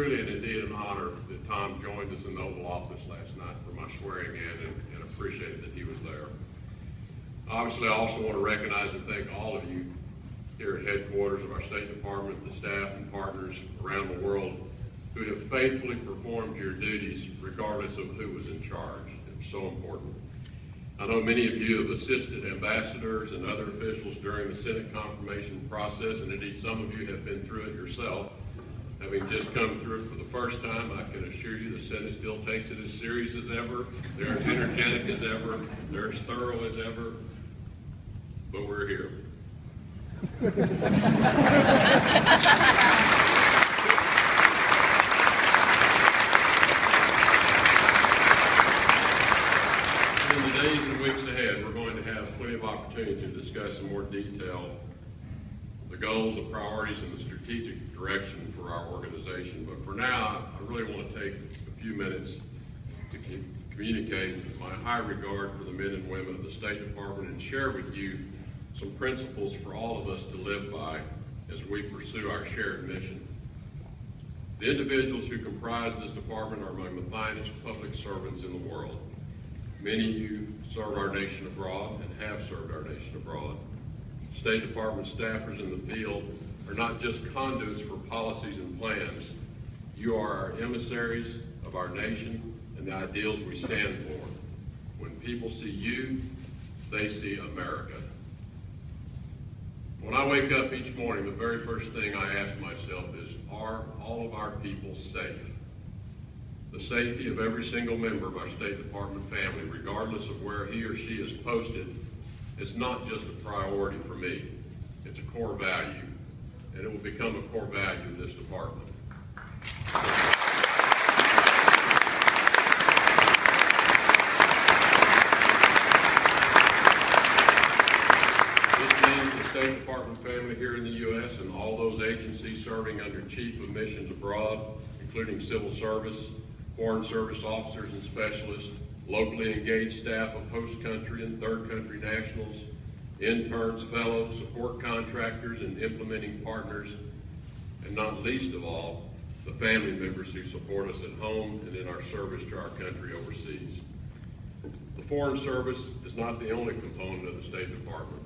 truly and indeed an honor that Tom joined us in the Oval Office last night for my swearing in, and appreciated that he was there. Obviously, I also want to recognize and thank all of you here at headquarters of our State Department, the staff and partners around the world who have faithfully performed your duties regardless of who was in charge. It's so important. I know many of you have assisted ambassadors and other officials during the Senate confirmation process, and indeed some of you have been through it yourself. Having just come through it for the first time, I can assure you the Senate still takes it as serious as ever. They're as energetic as ever. They're as thorough as ever. But we're here. In the days and weeks ahead, we're going to have plenty of opportunity to discuss in more detail the goals, the priorities, and the strategic direction for our organization. But for now, I really want to take a few minutes to communicate my high regard for the men and women of the State Department and share with you some principles for all of us to live by as we pursue our shared mission. The individuals who comprise this department are among the finest public servants in the world. Many of you serve our nation abroad and have served our nation abroad. State Department staffers in the field are not just conduits for policies and plans. You are our emissaries of our nation and the ideals we stand for. When people see you, they see America. When I wake up each morning, the very first thing I ask myself is, are all of our people safe? The safety of every single member of our State Department family, regardless of where he or she is posted, is not just a priority for me. It's a core value, and it will become a core value in this department. State Department family here in the U.S. and all those agencies serving under Chief of Missions abroad, including civil service, foreign service officers and specialists, locally engaged staff of host country and third country nationals, interns, fellows, support contractors, and implementing partners, and not least of all, the family members who support us at home and in our service to our country overseas. The Foreign Service is not the only component of the State Department.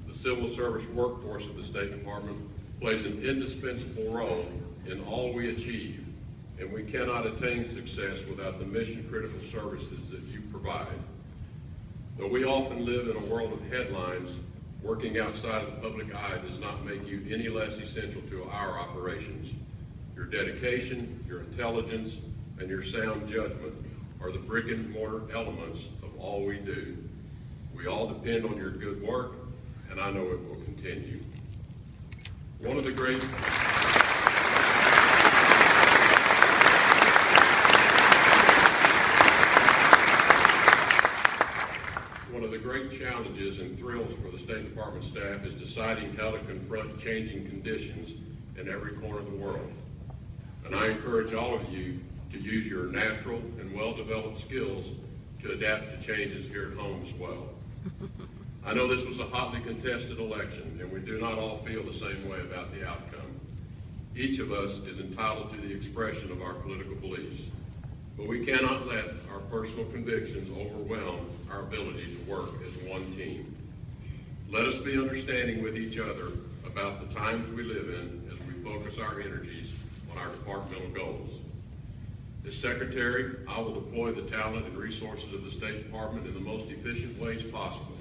The civil service workforce of the State Department plays an indispensable role in all we achieve, and we cannot attain success without the mission-critical services that you provide. Though we often live in a world of headlines, working outside of the public eye does not make you any less essential to our operations. Your dedication, your intelligence, and your sound judgment are the brick-and-mortar elements of all we do. We all depend on your good work, and I know it will continue. One of the great challenges and thrills for the State Department staff is deciding how to confront changing conditions in every corner of the world. And I encourage all of you to use your natural and well-developed skills to adapt to changes here at home as well. I know this was a hotly contested election, and we do not all feel the same way about the outcome. Each of us is entitled to the expression of our political beliefs, but we cannot let our personal convictions overwhelm our ability to work as one team. Let us be understanding with each other about the times we live in as we focus our energies on our departmental goals. As Secretary, I will deploy the talent and resources of the State Department in the most efficient ways possible.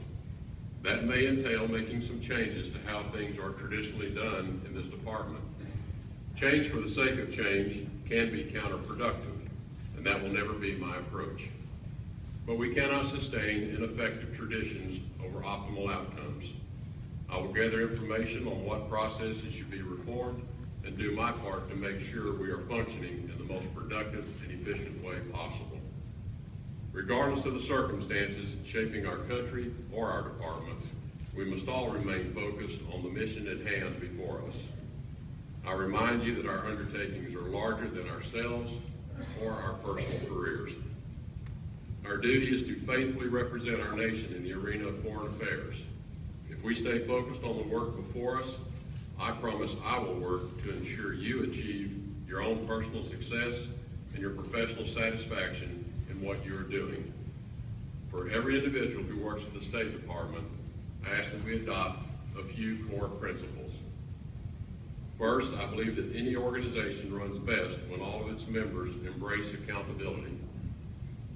That may entail making some changes to how things are traditionally done in this department. Change for the sake of change can be counterproductive, and that will never be my approach. But we cannot sustain ineffective traditions over optimal outcomes. I will gather information on what processes should be reformed and do my part to make sure we are functioning in the most productive and efficient way possible. Regardless of the circumstances shaping our country or our department, we must all remain focused on the mission at hand before us. I remind you that our undertakings are larger than ourselves or our personal careers. Our duty is to faithfully represent our nation in the arena of foreign affairs. If we stay focused on the work before us, I promise I will work to ensure you achieve your own personal success, and your professional satisfaction in what you are doing. For every individual who works for the State Department, I ask that we adopt a few core principles. First, I believe that any organization runs best when all of its members embrace accountability.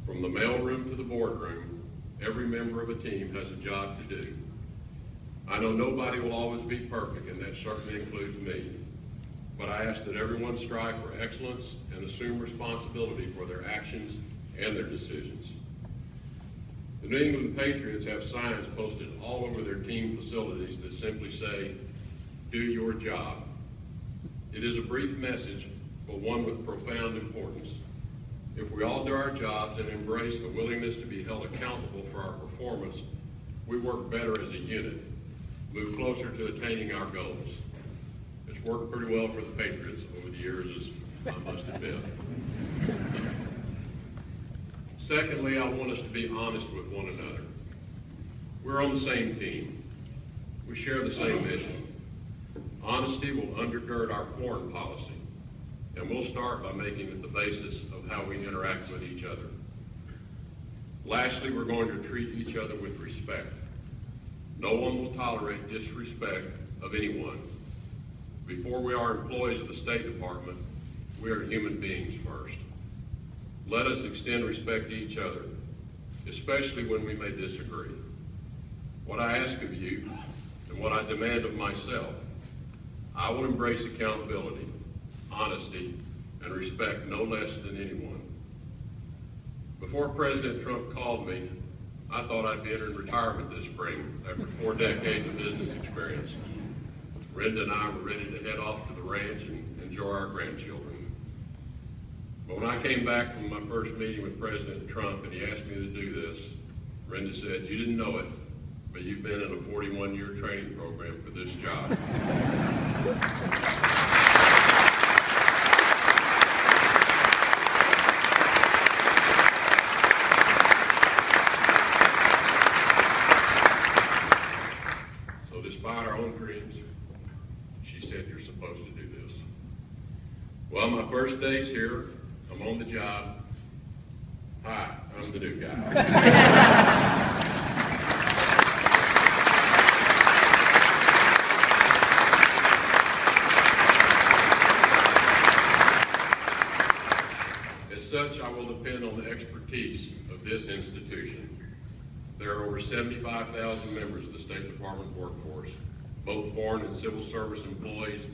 From the mailroom to the boardroom, every member of a team has a job to do. I know nobody will always be perfect, and that certainly includes me. But I ask that everyone strive for excellence and assume responsibility for their actions and their decisions. The New England Patriots have signs posted all over their team facilities that simply say, "Do your job." It is a brief message, but one with profound importance. If we all do our jobs and embrace the willingness to be held accountable for our performance, we work better as a unit, move closer to attaining our goals. It's worked pretty well for the Patriots over the years, as I must admit. Secondly, I want us to be honest with one another. We're on the same team. We share the same mission. Honesty will undergird our foreign policy, and we'll start by making it the basis of how we interact with each other. Lastly, we're going to treat each other with respect. No one will tolerate disrespect of anyone. Before we are employees of the State Department, we are human beings first. Let us extend respect to each other, especially when we may disagree. What I ask of you and what I demand of myself, I will embrace accountability, honesty, and respect no less than anyone. Before President Trump called me, I thought I'd be entering retirement this spring after 4 decades of business experience. Brenda and I were ready to head off to the ranch and enjoy our grandchildren. But when I came back from my first meeting with President Trump and he asked me to do this, Brenda said, "You didn't know it, but you've been in a 41-year training program for this job." So despite our own dreams, she said, "You're supposed to do this." Well, my first day's here. I'm on the job. Hi, I'm the new guy. As such, I will depend on the expertise of this institution. There are over 75,000 members of the State Department workforce, both foreign and civil service employees,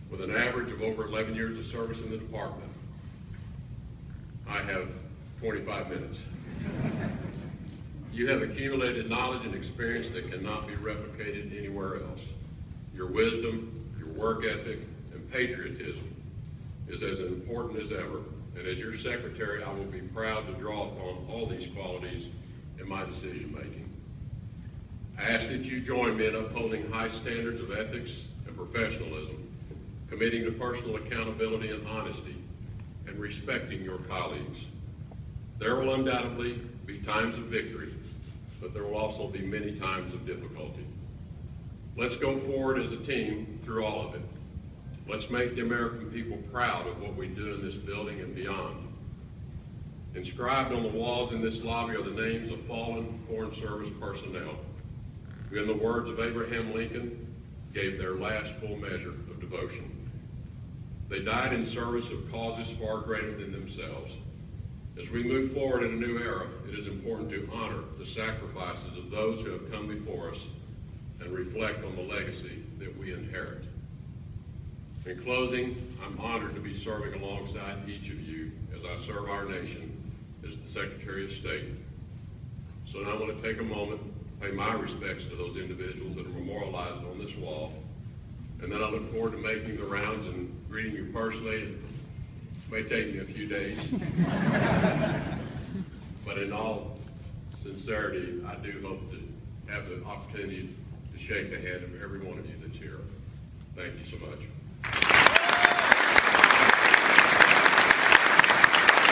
with an average of over 11 years of service in the department. I have 25 minutes. You have accumulated knowledge and experience that cannot be replicated anywhere else. Your wisdom, your work ethic, and patriotism is as important as ever. And as your secretary, I will be proud to draw upon all these qualities in my decision making. I ask that you join me in upholding high standards of ethics and professionalism, committing to personal accountability and honesty, and respecting your colleagues. There will undoubtedly be times of victory, but there will also be many times of difficulty. Let's go forward as a team through all of it. Let's make the American people proud of what we do in this building and beyond. Inscribed on the walls in this lobby are the names of fallen Foreign Service personnel who, in the words of Abraham Lincoln, gave their last full measure of devotion. They died in service of causes far greater than themselves. As we move forward in a new era, it is important to honor the sacrifices of those who have come before us and reflect on the legacy that we inherit. In closing, I'm honored to be serving alongside each of you as I serve our nation as the Secretary of State. So now I want to take a moment, pay my respects to those individuals that are memorialized on this wall, and then I look forward to making the rounds and greeting you personally. It may take me a few days, but in all sincerity, I do hope to have the opportunity to shake the hand of every one of you that's here. Thank you so much.